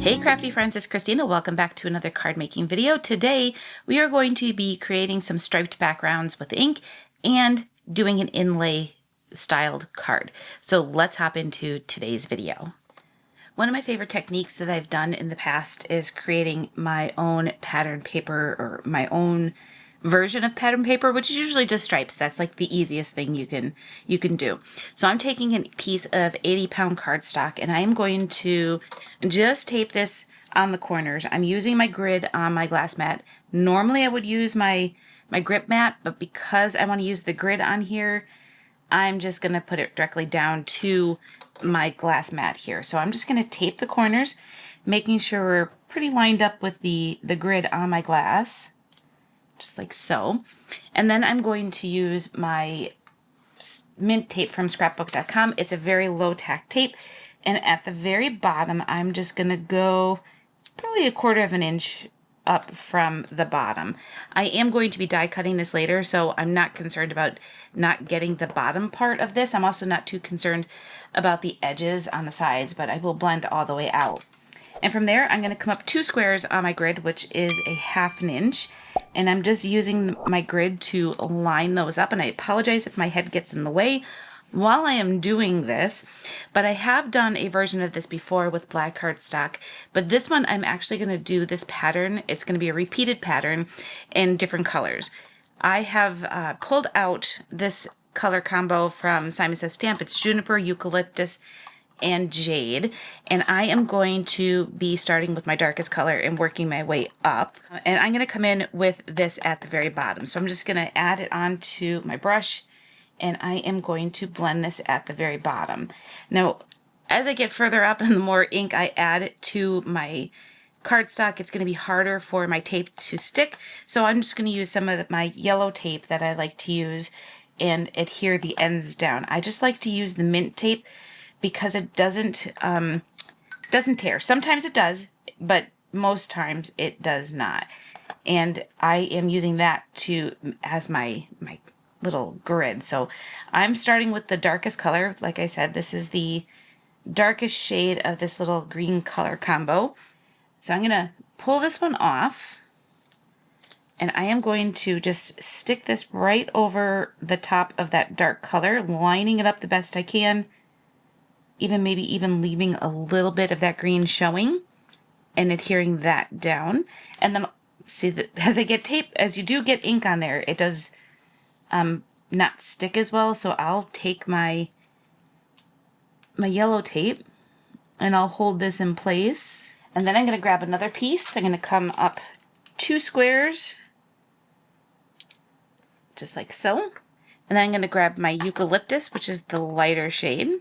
Hey crafty friends, it's Christina. Welcome back to another card making video. Today we are going to be creating some striped backgrounds with ink and doing an inlay styled card. So let's hop into today's video. One of my favorite techniques that I've done in the past is creating my own pattern paper or my own version of pattern paper, which is usually just stripes. That's like the easiest thing you can do. So I'm taking a piece of 80-pound cardstock and I am going to just tape this on the corners. I'm using my grid on my glass mat. Normally I would use my grip mat, but because I want to use the grid on here, I'm just going to put it directly down to my glass mat here. So I'm just going to tape the corners, making sure we're pretty lined up with the grid on my glass. Just like so. And then I'm going to use my mint tape from scrapbook.com. It's a very low tack tape. And at the very bottom, I'm just going to go probably 1/4 of an inch up from the bottom. I am going to be die cutting this later, so I'm not concerned about not getting the bottom part of this. I'm also not too concerned about the edges on the sides, but I will blend all the way out. And from there, I'm going to come up 2 squares on my grid, which is a 1/2 inch. And I'm just using my grid to line those up. And I apologize if my head gets in the way while I am doing this. But I have done a version of this before with black cardstock. But this one, I'm actually going to do this pattern. It's going to be a repeated pattern in different colors. I have pulled out this color combo from Simon Says Stamp. It's juniper, eucalyptus, and jade, and I am going to be starting with my darkest color and working my way up, and I'm going to come in with this at the very bottom. So I'm just going to add it onto my brush and I am going to blend this at the very bottom. Now as I get further up and the more ink I add to my cardstock, it's going to be harder for my tape to stick, so I'm just going to use some of my yellow tape that I like to use and adhere the ends down. I just like to use the mint tape because it doesn't tear. Sometimes it does, but most times it does not. And I am using that as my little grid. So I'm starting with the darkest color. Like I said, this is the darkest shade of this little green color combo. So I'm going to pull this one off. And I am going to just stick this right over the top of that dark color, lining it up the best I can. Maybe even leaving a little bit of that green showing and adhering that down. And then see that as you do get ink on there, it does not stick as well. So I'll take my yellow tape and I'll hold this in place. And then I'm going to grab another piece. I'm going to come up 2 squares, just like so. And then I'm going to grab my eucalyptus, which is the lighter shade.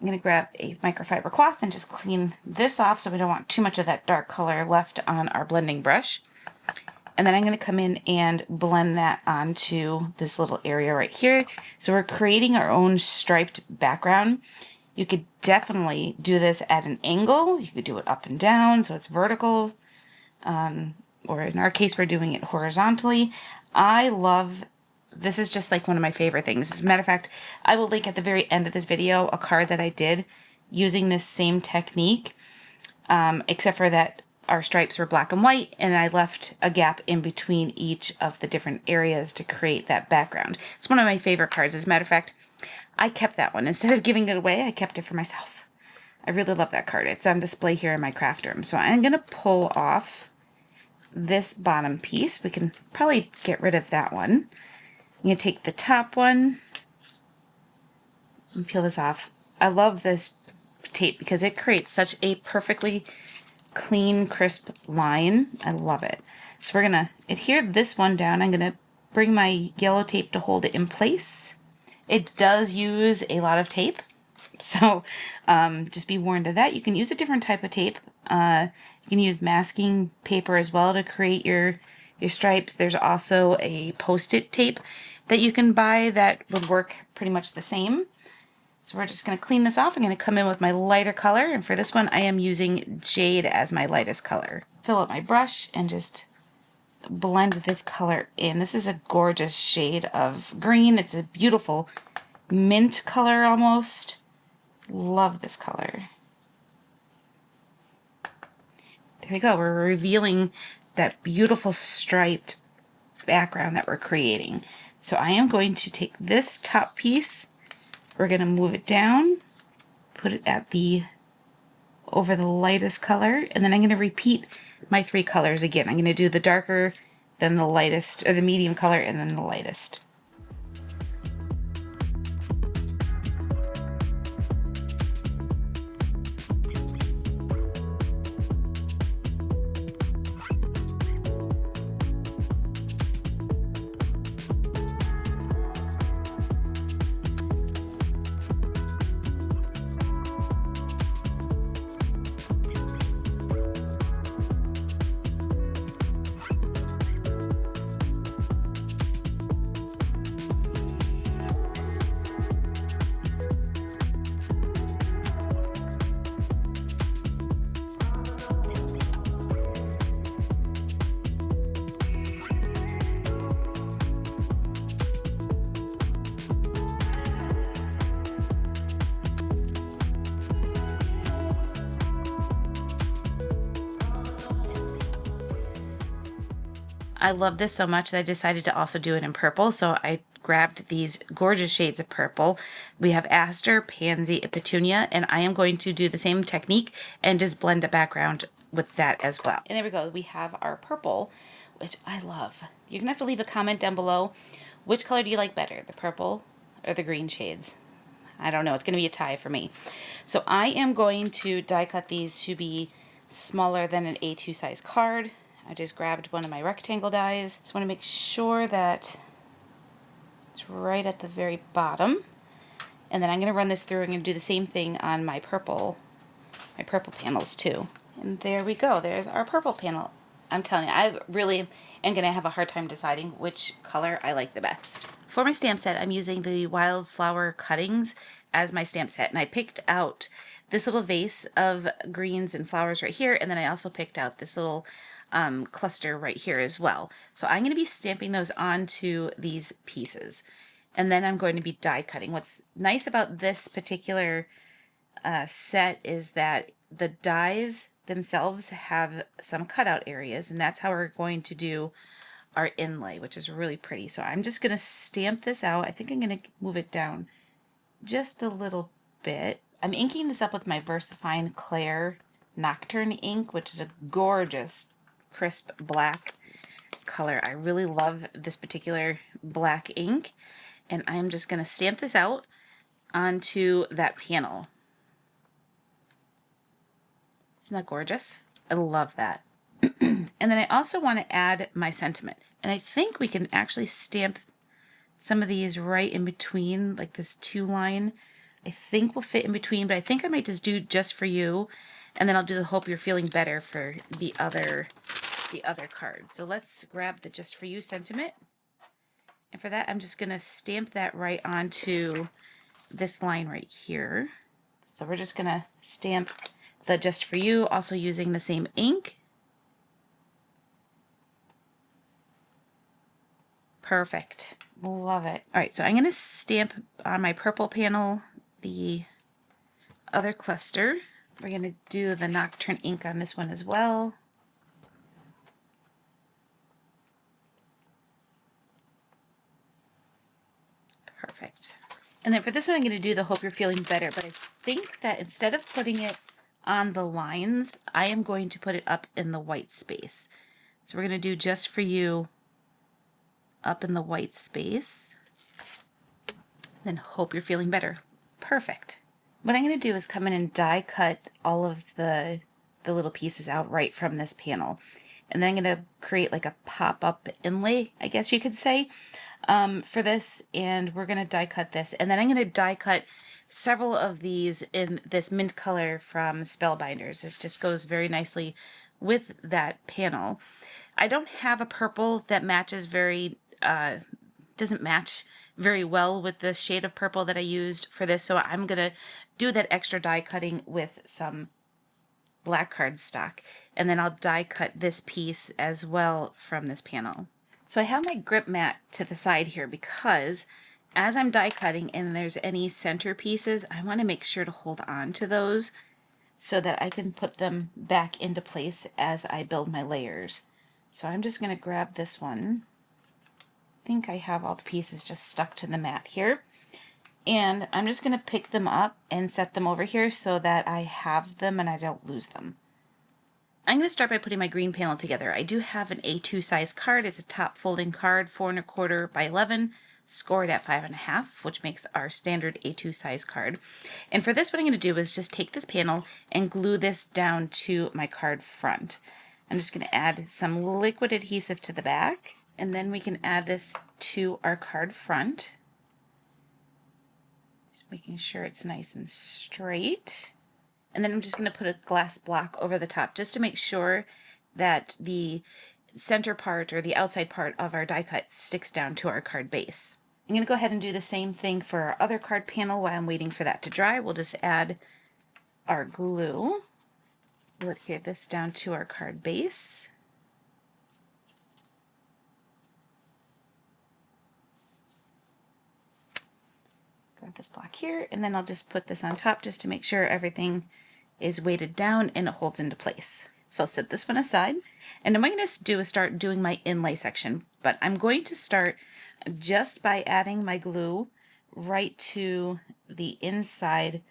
I'm going to grab a microfiber cloth and just clean this off so we don't want too much of that dark color left on our blending brush. And then I'm going to come in and blend that onto this little area right here. So we're creating our own striped background. You could definitely do this at an angle. You could do it up and down so it's vertical. Or in our case, we're doing it horizontally. This is just like one of my favorite things. As a matter of fact, I will link at the very end of this video a card that I did using this same technique, except for that our stripes were black and white, and I left a gap in between each of the different areas to create that background. It's one of my favorite cards. As a matter of fact, I kept that one. Instead of giving it away, I kept it for myself. I really love that card. It's on display here in my craft room. So I'm going to pull off this bottom piece. We can probably get rid of that one. I'm going to take the top one and peel this off. I love this tape because it creates such a perfectly clean, crisp line. I love it. So we're going to adhere this one down. I'm going to bring my yellow tape to hold it in place. It does use a lot of tape, so just be warned of that. You can use a different type of tape. You can use masking paper as well to create your stripes. There's also a Post-it tape that you can buy that would work pretty much the same. So we're just going to clean this off. I'm going to come in with my lighter color, and for this one I am using jade as my lightest color. Fill up my brush and just blend this color in. This is a gorgeous shade of green. It's a beautiful mint color almost. Love this color. There we go. We're revealing that beautiful striped background that we're creating. So I am going to take this top piece, we're going to move it down, put it at the over the lightest color, and then I'm going to repeat my 3 colors again. I'm going to do the darker, then the lightest, or the medium color, and then the lightest. I love this so much that I decided to also do it in purple. So I grabbed these gorgeous shades of purple. We have Aster, Pansy, and Petunia, and I am going to do the same technique and just blend the background with that as well. And there we go. We have our purple, which I love. You're going to have to leave a comment down below. Which color do you like better, the purple or the green shades? I don't know. It's going to be a tie for me. So I am going to die cut these to be smaller than an A2 size card. I just grabbed one of my rectangle dies. Just want to make sure that it's right at the very bottom. And then I'm going to run this through. I'm going to do the same thing on my purple panels too. And there we go. There's our purple panel. I'm telling you, I really am going to have a hard time deciding which color I like the best. For my stamp set, I'm using the Wildflower cuttings as my stamp set. And I picked out this little vase of greens and flowers right here. And then I also picked out this little cluster right here as well. So I'm going to be stamping those onto these pieces. And then I'm going to be die cutting. What's nice about this particular set is that the dies themselves have some cutout areas, and that's how we're going to do our inlay, which is really pretty. So I'm just going to stamp this out. I think I'm going to move it down just a little bit. I'm inking this up with my VersaFine Clair Nocturne ink, which is a gorgeous crisp black color. I really love this particular black ink, and I'm just going to stamp this out onto that panel. Isn't that gorgeous? I love that. And then I also want to add my sentiment, and I think we can actually stamp some of these right in between, like this 2 line. I think will fit in between, but I think I might just do just for you, and then I'll do the hope you're feeling better for the other card. So let's grab the just for you sentiment. And for that, I'm just going to stamp that right onto this line right here. So we're just going to stamp the just for you, also using the same ink. Perfect. Love it. All right, so I'm going to stamp on my purple panel the other cluster. We're going to do the Nocturne ink on this one as well. Perfect. And then for this one, I'm going to do the hope you're feeling better, but I think that instead of putting it on the lines, I am going to put it up in the white space. So we're going to do just for you up in the white space. Then hope you're feeling better. Perfect. What I'm going to do is come in and die cut all of the little pieces out right from this panel. And then I'm going to create like a pop-up inlay, I guess you could say, for this. And we're going to die cut this. And then I'm going to die cut several of these in this mint color from Spellbinders. It just goes very nicely with that panel. I don't have a purple that matches doesn't match very well with the shade of purple that I used for this. So I'm going to do that extra die cutting with some black cardstock, and then I'll die cut this piece as well from this panel. So I have my grip mat to the side here because as I'm die cutting and there's any center pieces, I want to make sure to hold on to those so that I can put them back into place as I build my layers. So I'm just going to grab this one. I think I have all the pieces just stuck to the mat here. And I'm just going to pick them up and set them over here so that I have them and I don't lose them. I'm going to start by putting my green panel together. I do have an A2 size card. It's a top folding card, 4 1/4 by 11, scored at 5 1/2, which makes our standard A2 size card. And for this, what I'm going to do is just take this panel and glue this down to my card front. I'm just going to add some liquid adhesive to the back, and then we can add this to our card front. Just making sure it's nice and straight. And then I'm just going to put a glass block over the top just to make sure that the center part or the outside part of our die cut sticks down to our card base. I'm going to go ahead and do the same thing for our other card panel while I'm waiting for that to dry. We'll just add our glue. We'll adhere this down to our card base. Grab this block here, and then I'll just put this on top just to make sure everything is weighted down and it holds into place. So I'll set this one aside, and what I'm going to do is start doing my inlay section, but I'm going to start just by adding my glue right to the inside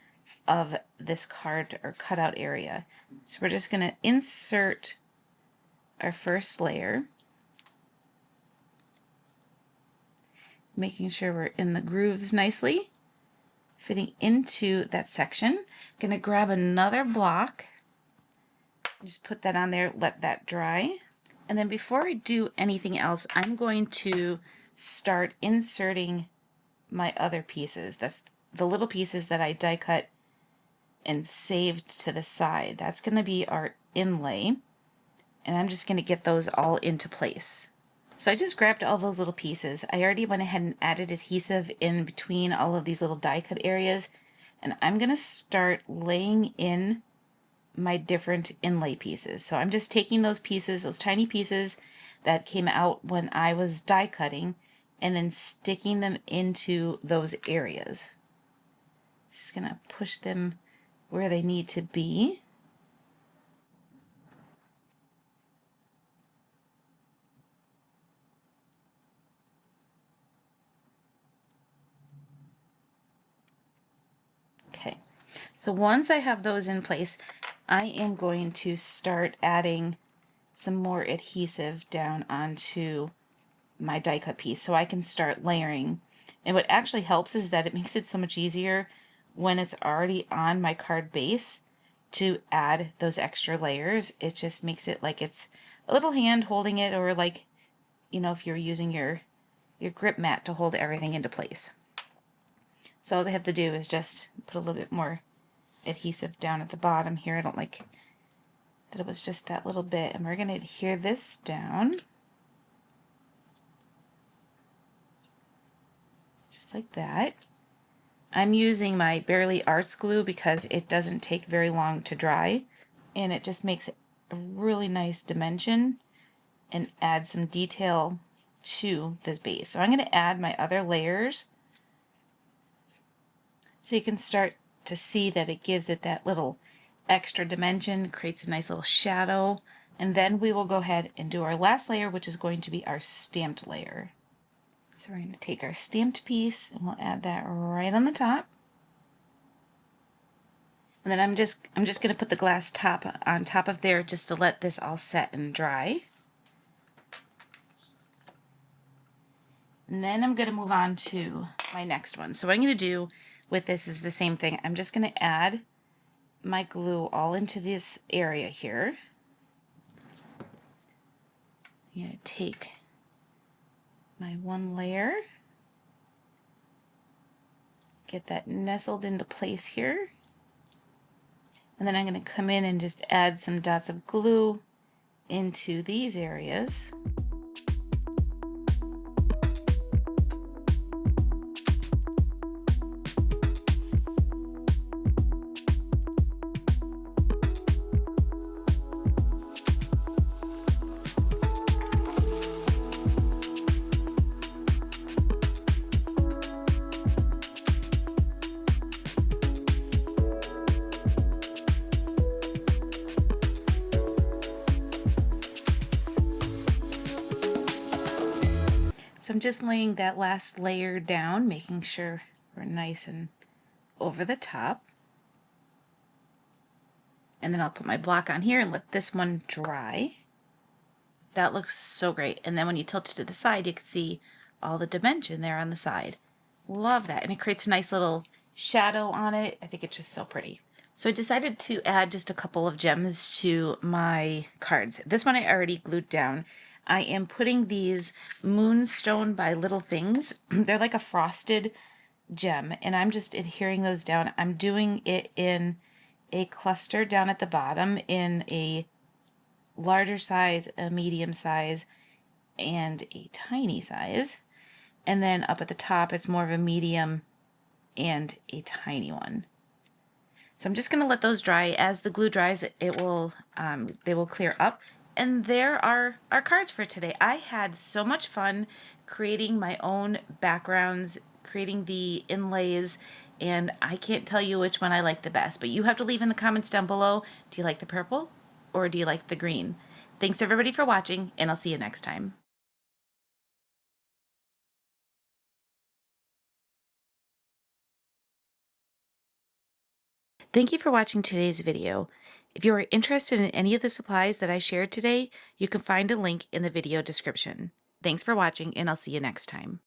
of this card or cutout area. So we're just going to insert our first layer, making sure we're in the grooves nicely, fitting into that section. Gonna grab another block, just put that on there, let that dry. And then before I do anything else, I'm going to start inserting my other pieces. That's the little pieces that I die cut and saved to the side. That's gonna be our inlay. And I'm just gonna get those all into place. So I just grabbed all those little pieces. I already went ahead and added adhesive in between all of these little die cut areas, and I'm going to start laying in my different inlay pieces. So I'm just taking those pieces, those tiny pieces that came out when I was die cutting, and then sticking them into those areas. Just going to push them where they need to be. Okay, so once I have those in place, I am going to start adding some more adhesive down onto my die cut piece so I can start layering. And what actually helps is that it makes it so much easier when it's already on my card base to add those extra layers. It just makes it like it's a little hand holding it, or like, you know, if you're using your grip mat to hold everything into place. So all I have to do is just put a little bit more adhesive down at the bottom here. I don't like that it was just that little bit. And we're going to adhere this down. Just like that. I'm using my Barely Arts glue because it doesn't take very long to dry. And it just makes a really nice dimension and add some detail to this base. So I'm going to add my other layers, so you can start to see that it gives it that little extra dimension, creates a nice little shadow. And then we will go ahead and do our last layer, which is going to be our stamped layer. So we're going to take our stamped piece and we'll add that right on the top. And then I'm just going to put the glass top on top of there just to let this all set and dry. And then I'm going to move on to my next one. So what I'm going to do with this is the same thing. I'm just going to add my glue all into this area here. I'm going to take my one layer, get that nestled into place here, and then I'm going to come in and just add some dots of glue into these areas. So I'm just laying that last layer down, making sure we're nice and over the top. And then I'll put my block on here and let this one dry. That looks so great. And then when you tilt it to the side, you can see all the dimension there on the side. Love that. And it creates a nice little shadow on it. I think it's just so pretty. So I decided to add just a couple of gems to my cards. This one I already glued down. I am putting these Moonstone by Little Things. They're like a frosted gem, and I'm just adhering those down. I'm doing it in a cluster down at the bottom in a larger size, a medium size, and a tiny size. And then up at the top, it's more of a medium and a tiny one. So I'm just going to let those dry. As the glue dries, they will clear up. And there are our cards for today. I had so much fun creating my own backgrounds, creating the inlays, and I can't tell you which one I like the best, but you have to leave in the comments down below. Do you like the purple or do you like the green? Thanks everybody for watching, and I'll see you next time. Thank you for watching today's video. If you are interested in any of the supplies that I shared today, you can find a link in the video description. Thanks for watching, and I'll see you next time.